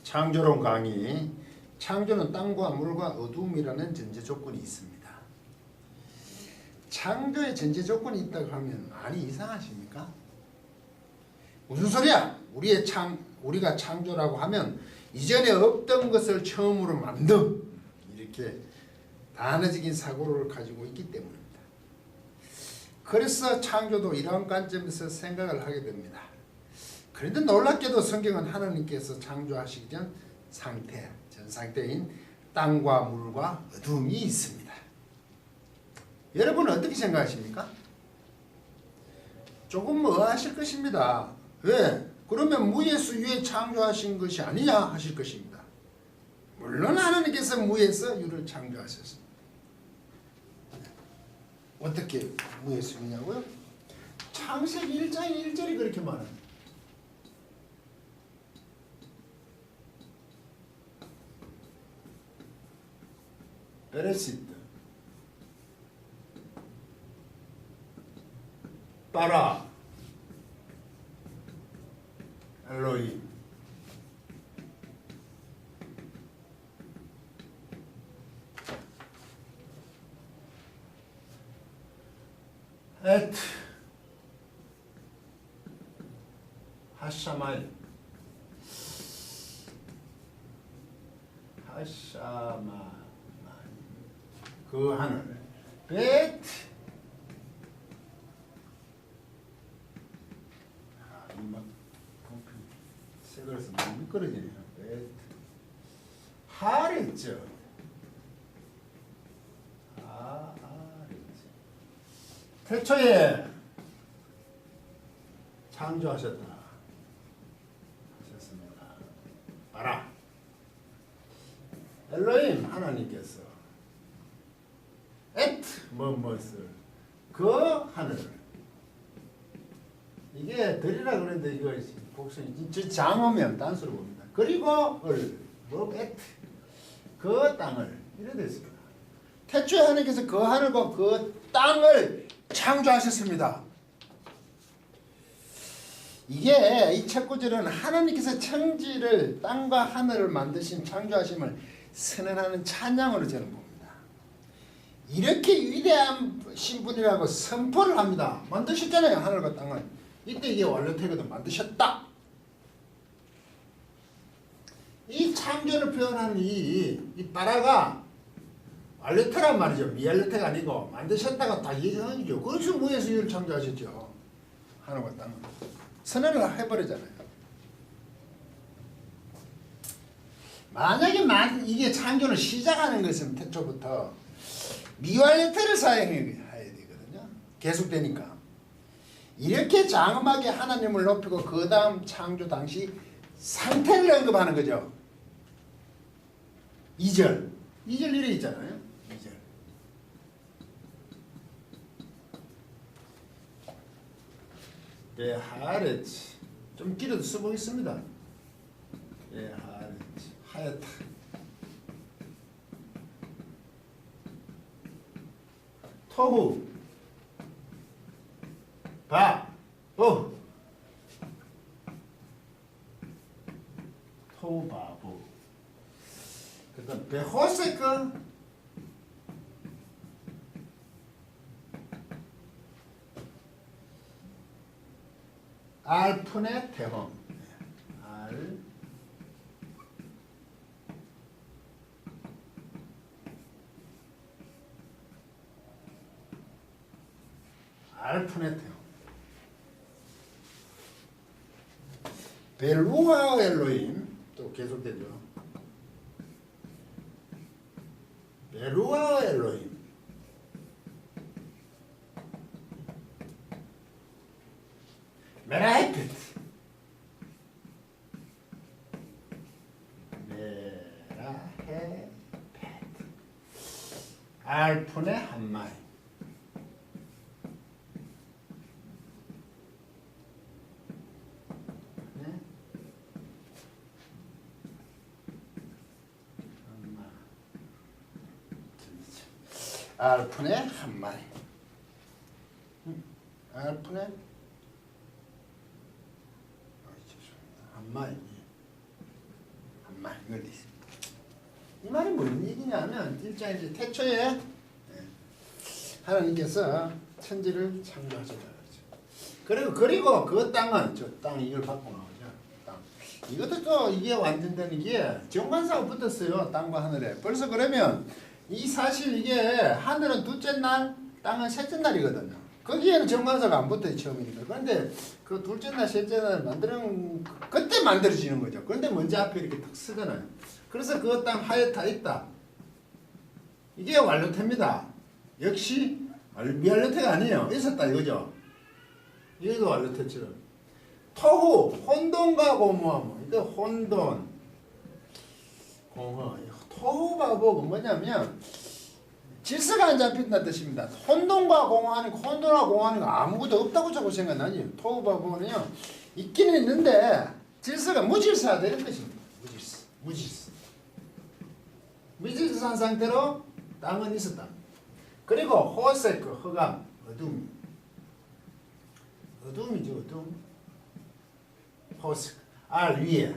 창조론 강의. 창조는 땅과 물과 어둠이라는 전제 조건이 있습니다. 창조의 전제 조건이 있다고 하면 많이 이상하십니까? 무슨 소리야? 우리가 창조라고 하면 이전에 없던 것을 처음으로 만듦, 이렇게 단어적인 사고를 가지고 있기 때문입니다. 그래서 창조도 이러한 관점에서 생각을 하게 됩니다. 그런데 놀랍게도 성경은 하나님께서 창조하시기 전 상태인 땅과 물과 어둠이 있습니다. 여러분은 어떻게 생각하십니까? 조금 의아하실 것입니다. 왜? 그러면 무에서 유에 창조하신 것이 아니냐 하실 것입니다. 물론 하나님께서 무에서 유를 창조하셨습니다. 어떻게 무에서 유냐고요? 창세기 1장 1절이 그렇게 말합니다. 베레시트 바라 엘로힘 에트 하샤마일 그 하늘 베트 이막 색으로서 너무 미끄러지네요. 베트 하랬죠. 태초에 창조하셨습니다. 봐라. 엘로힘 하나님께서 무엇을 그 하늘을 이게 들이라 그러는데 이거 복수는 장어면 단수로 봅니다. 그리고 그 땅을 이래 됐습니다. 태초에 하나님께서 그 하늘과 그 땅을 창조하셨습니다. 이게 이 첫 구절은 하나님께서 천지를 땅과 하늘을 만드신 창조하심을 선언하는 찬양으로 저는 봅니다. 이렇게 위대한 신분이라고 선포를 합니다. 만드셨잖아요, 하늘과 땅을. 이때 이게 완료태거든. 만드셨다. 이 창조를 표현하는 이 바라가 완료태란 말이죠. 미완료태가 아니고 만드셨다가 다 얘기하는 거죠. 그래서 무에서 유를 창조하셨죠. 하늘과 땅을. 선언을 해버리잖아요. 만약에 이게 창조를 시작하는 것은 태초부터 미완료태를 사용해야 되거든요. 계속되니까. 이렇게 장엄하게 하나님을 높이고 그 다음 창조 당시 상태를 언급하는 거죠. 2절 이래 있잖아요. 2절. 베하렛 좀 길어도 써보겠습니다. 베하렛 하얗다. 토후 바보 토후 바보. 그다음 베호세크 알푼의 대홍. 알푼의 대홍. 벨루아 엘로힘 또 계속되죠. 벨루아 엘로힘. 메라헤펫. 메라헤펫. 알푼의 한 마리. 알푼의 한 마리. 알푼의 한 마리. 한 이걸 이 말이 무슨 얘기냐면 일장 이제 태초에 하나님께서 천지를 창조하셨다 그러죠. 그리고 그 땅은 저 땅 이걸 받고 나오죠. 땅. 이것도 또 이게 완전된 게 정관사가 붙었어요. 땅과 하늘에. 벌써 그러면 이 사실 이게 하늘은 둘째 날, 땅은 셋째 날이거든요. 거기에는 정관사가 안 붙어요. 처음이니까. 그런데 그 둘째 날, 셋째 날 만드는 그때 만들어지는 거죠. 그런데 먼저 앞에 이렇게 탁 쓰잖아요. 그래서 그 땅 하얗다 있다. 이게 완료태입니다. 역시 미완료태가 아니에요. 있었다 이거죠. 이것도 완료태처럼. 토후, 혼돈과 공허. 이거 혼돈, 공허. 토후바복은 뭐냐면 질서가 안 잡힌다는 뜻입니다. 혼돈과 공허하는 혼돈과 공허하는 거 아무것도 없다고 자꾸 생각나니 토후바복은요 있기는 있는데 질서가 무질서되는 것입니다. 무질서한 상태로 땅은 있었다. 그리고 호세크, 흑암, 어둠이죠. 어둠. 호세크, 알 위에.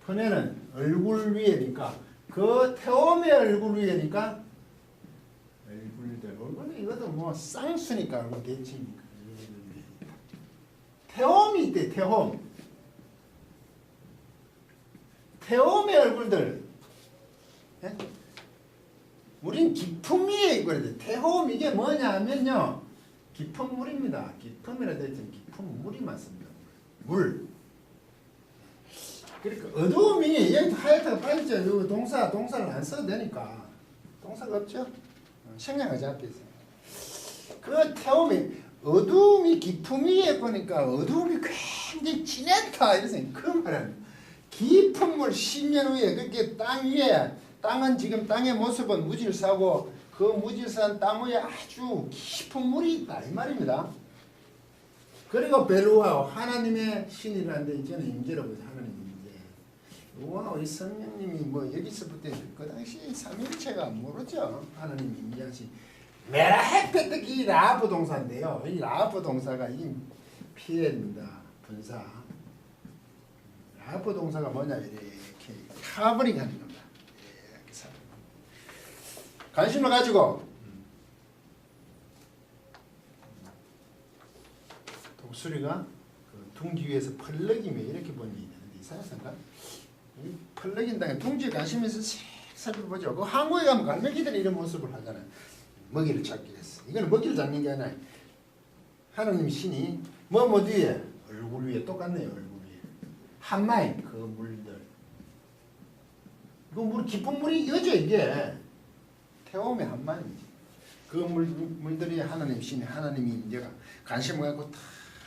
폰에는 얼굴 위에니까 그 태움의 얼굴 위에니까 얼굴이 이것도 뭐 쌍수니까 얼굴 대칭이니까 태움이 있대. 태움의 얼굴들. 예? 우린 깊음 위에 있거든요. 그래야 돼. 태움 이게 뭐냐 하면요 깊은 물입니다. 깊음이라 되어 있지만 깊은 물이 맞습니다. 물. 그러니까 어두움이 여기 하얗다가 빠졌죠. 이 동사를 안 써도 되니까 동사가 없죠. 생략하지 앞에 있어요. 그 태움이 어두움이 깊음 위에 보니까 어두움이 굉장히 진했다 이래서 그 말은 깊은 물 10년 후에 그렇게 땅 위에 땅은 지금 땅의 모습은 무질서하고 그 무질서한 땅 위에 아주 깊은 물이 있다 이 말입니다. 그리고 베루아 하나님의 신이라는데 이제는 임재라고 해서 하나님 임재. 와, 이 성령님이 뭐 여기서부터 그 당시 삼일체가 모르죠. 하나님 임재하신 메라헤페트 이 라하프 동사인데요. 이 라하프 동사가 이 피해입니다. 분사. 라하프 동사가 뭐냐 이렇게 카버링 하는 겁니다. 이렇게 관심을 가지고 독수리가 그 둥지 위에서 펄럭이며 이렇게 보는 게 있는데 이상한가? 이 펄럭인 당에 둥지에 관심에서 살펴보죠. 그 항구에 가면 갈매기들이 이런 모습을 하잖아요. 먹이를 찾기 위해서. 이거는 먹이를 잡는 게 아니라 하나님 신이 뭐 뒤에 얼굴 위에 똑같네요. 얼굴 위에 한마인 그 물들. 그 물 깊은 물이 이거죠 이게. 태움의 한마인이지. 그 물들이 하나님 신이 하나님이 이제가 관심을 갖고 다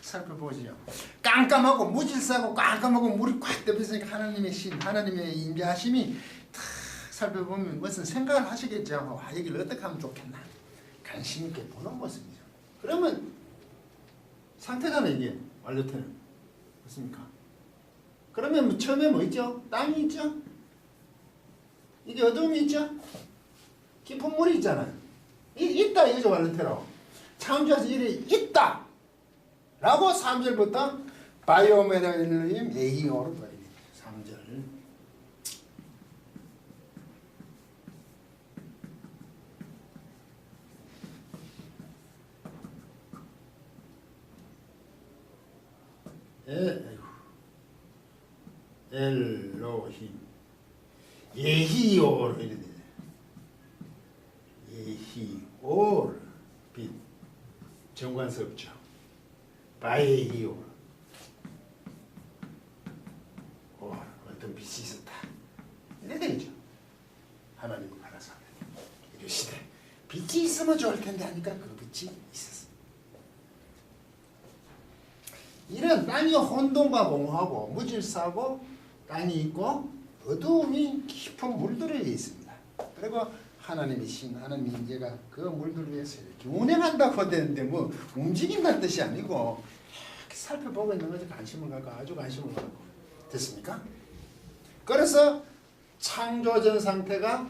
살펴보죠. 깜깜하고 무질서하고 깜깜하고 물이 꽉 덮였으니까 하나님의 신, 하나님의 임재하심이 다 살펴보면 무슨 생각을 하시겠죠. 아, 여기를 어떻게 하면 좋겠나. 관심 있게 보는 모습이죠. 그러면 상태잖아요 이게 완료태는. 그렇습니까? 그러면 뭐 처음에 뭐 있죠? 땅이 있죠? 이게 어둠이 있죠? 깊은 물이 있잖아요. 있다 이거죠 완료태로. 창조해서 일이 있다 라고 3절부터 바이오메달림 에이오로 보여요. 3절. 엘로힘 예히오로 이래 되네. 예히올 빛 정관사 없죠. 바이히오 어떤 빛이 있었다 이래 되죠. 하나님은 알아서 이러시되 빛이 있으면 좋을 텐데 하니까 그 빛이 있었어. 이런 땅이 혼돈과 공허하고 무질서하고 땅이 있고 어두움이 깊은 물들에 있습니다. 그리고 하나님의 신, 하나님의 임재가 그 물들 위해서 이렇게 운행한다고 되는데 뭐 움직인다는 뜻이 아니고 이렇게 살펴보고 있는 거죠. 관심을 갖고 아주 관심을 갖고 됐습니까? 그래서 창조전 상태가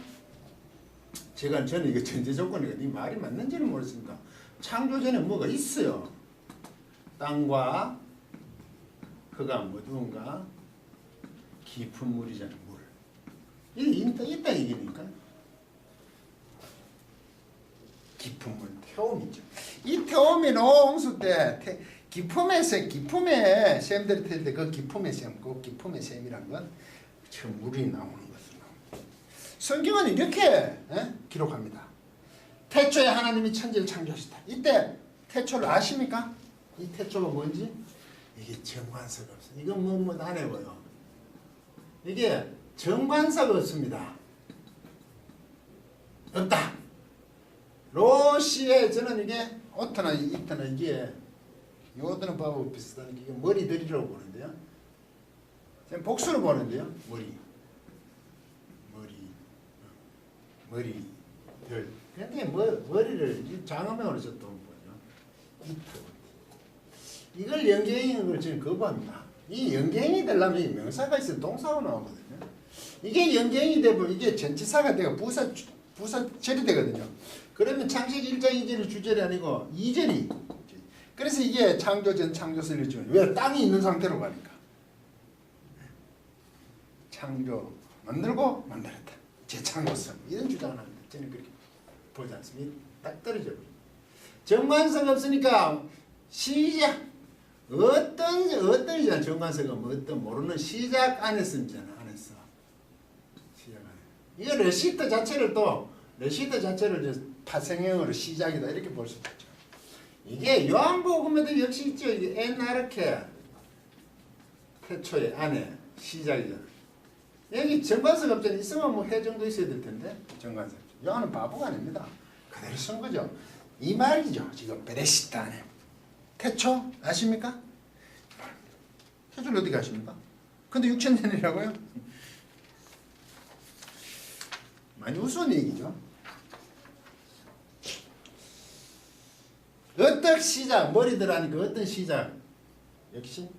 저는 이거 전제 조건이거든요. 이 말이 맞는지는 모르겠습니다. 창조전에 뭐가 있어요. 땅과 흑암 어두움과 깊은 물이잖아. 물. 이게 있다 얘기니까. 깊은 물, 태움이죠. 이 태움이 노홍수 때 기품에 샘들이 tel 때 그 기품의 샘, 그 기품의 샘이란 건 처음 물이 나오는 것으로. 성경은 이렇게 기록합니다. 태초에 하나님이 천지를 창조하셨다. 이때 태초를 아십니까? 이 태초가 뭔지? 이게 정관사가 없어. 이건 뭐 안 해봐요. 이게 정관사가 없습니다. 없다. 로시에 저는 이게 오트나 이트나 이게 요드는 바하고 비슷한 게 머리들이라고 보는데요. 저는 복수로 보는데요. 머리들. 근데 머리를 장어명으로 저도 보죠. 이걸 연계형인 걸 저는 거부합니다. 이 연계형이 되려면 이 명사가 있어야 동사가 나오거든요. 이게 연계형이 되면 이게 전치사가 되고 부사절이 되거든요. 그러면 창세기 1장 2절이 주절이 아니고 2절이. 그래서 이게 창조전 창조설이 죠. 왜? 땅이 있는 상태로 가니까. 창조 만들고 만들었다. 재창조설 이런 주장을 합니다. 저는 그렇게 보지 않습니다. 딱 떨어져 버립니다. 정관사가 없으니까 시작 어떤 정관사가 어떤 모르는 시작 안에서 있잖아. 안에서 시작 안에. 이거 레시트 자체를 파생형으로 시작이다 이렇게 볼 수 있죠. 이게 요한복음에도 역시 있죠. 이게 엔아르케 태초의 안에 시작이잖아. 여기 정관사가 없잖아. 있으면 뭐 해 정도 있어야 될 텐데 정관사. 요한은 바보가 아닙니다. 그대로 쓴 거죠. 이 말이죠. 지금 베레시트 안에 태초 아십니까? 태초를 어떻게 아십니까? 근데 6,000년이라고요? 많이 우스운 얘기죠. 어떤 시작, 머리들 하니까 어떤 시작, 역시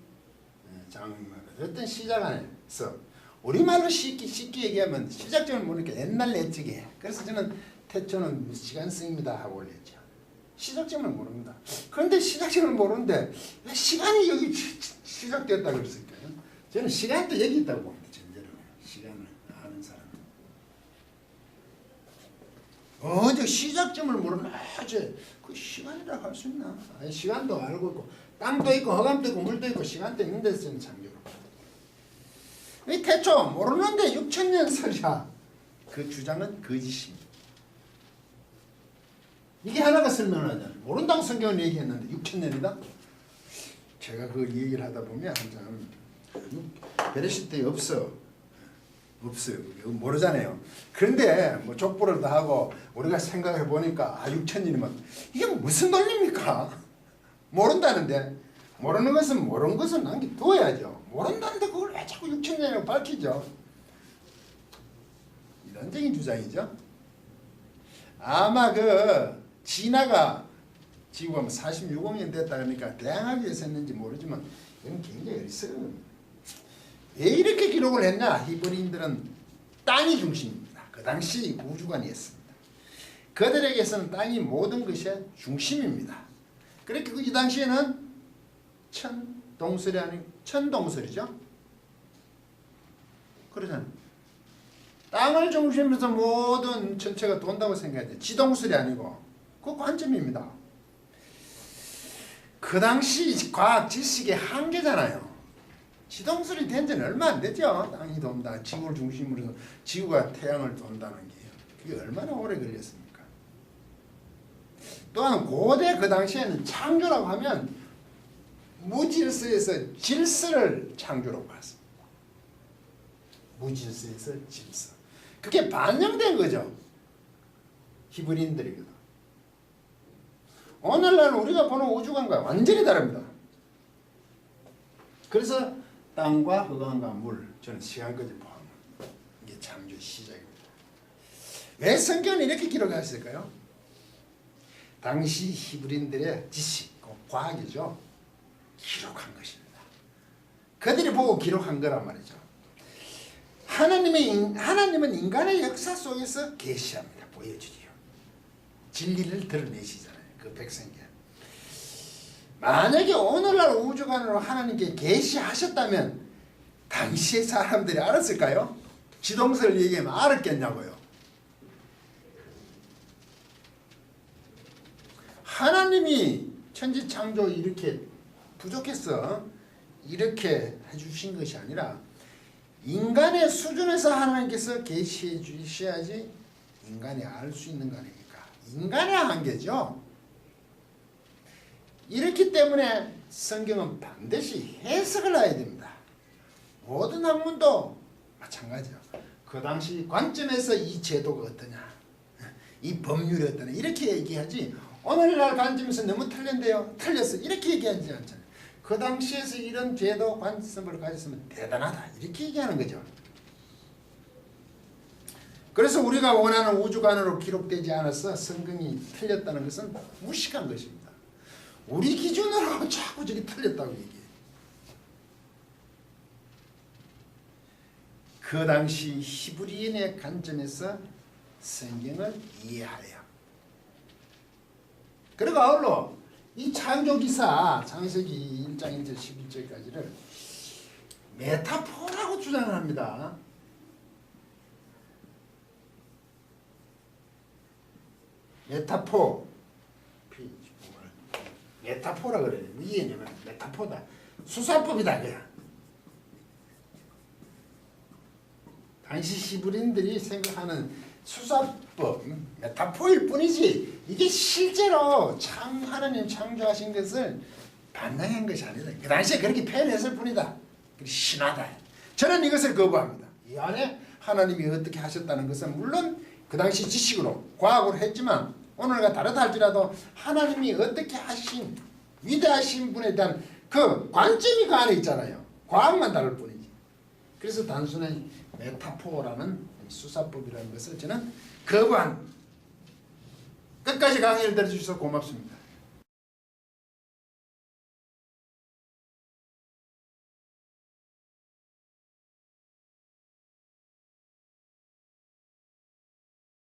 장말 어떤 시작 안에서 우리말로 쉽게 얘기하면 시작점을 모르니까 옛날 옛적에. 그래서 저는 태초는 시간성입니다 하고 올렸죠. 시작점을 모릅니다. 그런데 시작점을 모르는데 왜 시간이 여기 시작됐다 그랬을까요? 저는 시간도 여기 있다고 봅니다. 전제로 시간을 아는 사람. 저 시작점을 모르는 그 시간이라고 할 수 있나? 아니, 시간도 알고 있고 땅도 있고 허감도 있고 물도 있고 시간도 있는 데서 저는 창조로. 이 태초 모르는데 6,000년 설이야. 그 주장은 거짓입니다. 이게 하나가 설명하잖아요. 모른다고 성경은 얘기했는데 6,000년이다? 제가 그 얘기를 하다 보면 항상 베레시트에 없어요. 모르잖아요. 그런데 뭐 족보를 다 하고 우리가 생각해 보니까 6,000년이면 이게 무슨 논리입니까? 모른다는데 모르는 것은 남겨둬야죠. 모른다는데 그걸 왜 자꾸 6,000년이라고 밝히죠? 이론적인 주장이죠. 아마 진화가 지구가 46억 년 됐다 그러니까 대항하기 위해서 했는지 모르지만 이건 굉장히 어리석은. 왜 이렇게 기록을 했냐? 히브리인들은 땅이 중심입니다. 그 당시 우주관이었습니다. 그들에게서는 땅이 모든 것의 중심입니다. 그렇게 이 당시에는 천동설이 아닌 천동설이죠. 그러잖아요. 땅을 중심으로 해서 모든 전체가 돈다고 생각해야 돼. 지동설이 아니고 그 관점입니다. 그 당시 과학 지식의 한계잖아요. 지동설이 된 지는 얼마 안 됐죠. 땅이 돈다. 지구를 중심으로 해서 지구가 태양을 돈다는 게 그게 얼마나 오래 걸렸습니까? 또한 고대 그 당시에는 창조라고 하면 무질서에서 질서를 창조라고 봤습니다. 무질서에서 질서. 그게 반영된 거죠. 히브리인들이거든. 오늘날 우리가 보는 우주관과 완전히 다릅니다. 그래서 땅과 흑암과 물, 저는 시간까지 포함합니다. 이게 창조 시작입니다. 왜 성경은 이렇게 기록했을까요? 당시 히브리인들의 지식, 과학이죠. 기록한 것입니다. 그들이 보고 기록한 거란 말이죠. 하나님은 인간의 역사 속에서 계시합니다. 보여주지요. 진리를 드러내시잖아요. 그 백성에게. 만약에 오늘날 우주관으로 하나님께 계시하셨다면 당시의 사람들이 알았을까요? 지동설을 얘기하면 알았겠냐고요. 하나님이 천지창조 이렇게 부족해서 이렇게 해주신 것이 아니라 인간의 수준에서 하나님께서 계시해 주셔야지 인간이 알 수 있는 거 아닙니까? 인간의 한계죠. 이렇기 때문에 성경은 반드시 해석을 해야 됩니다. 모든 학문도 마찬가지죠. 그 당시 관점에서 이 제도가 어떠냐, 이 법률이 어떠냐 이렇게 얘기하지 오늘날 관점에서 너무 틀린데요, 틀렸어 이렇게 얘기하지 않잖아요. 그 당시에서 이런 제도 관점을 가졌으면 대단하다 이렇게 얘기하는 거죠. 그래서 우리가 원하는 우주관으로 기록되지 않아서 성경이 틀렸다는 것은 무식한 것입니다. 우리 기준으로 자꾸 저기 틀렸다고 얘기해요. 그 당시 히브리인의 관점에서 성경을 이해하여 그리고 아울러 이 창조기사 창세기 1장 1절 11절까지를 메타포라고 주장을 합니다. 메타포 메타포라 그래요. 이해냐면 메타포다. 수사법이다 그야. 당시 히브리인들이 생각하는 수사법 메타포일 뿐이지 이게 실제로 하나님 창조하신 것을 반영한 것이 아니다. 그 당시에 그렇게 표현했을 뿐이다. 신화다. 저는 이것을 거부합니다. 이 안에 하나님이 어떻게 하셨다는 것은 물론 그 당시 지식으로 과학으로 했지만 오늘과 다르다 할지라도 하나님이 어떻게 하신 위대하신 분에 대한 그 관점이 그 안에 있잖아요. 과학만 다를 뿐이지. 그래서 단순히 메타포라는 수사법이라는 것을 저는 거부한 끝까지 강의를 들어주셔서 고맙습니다.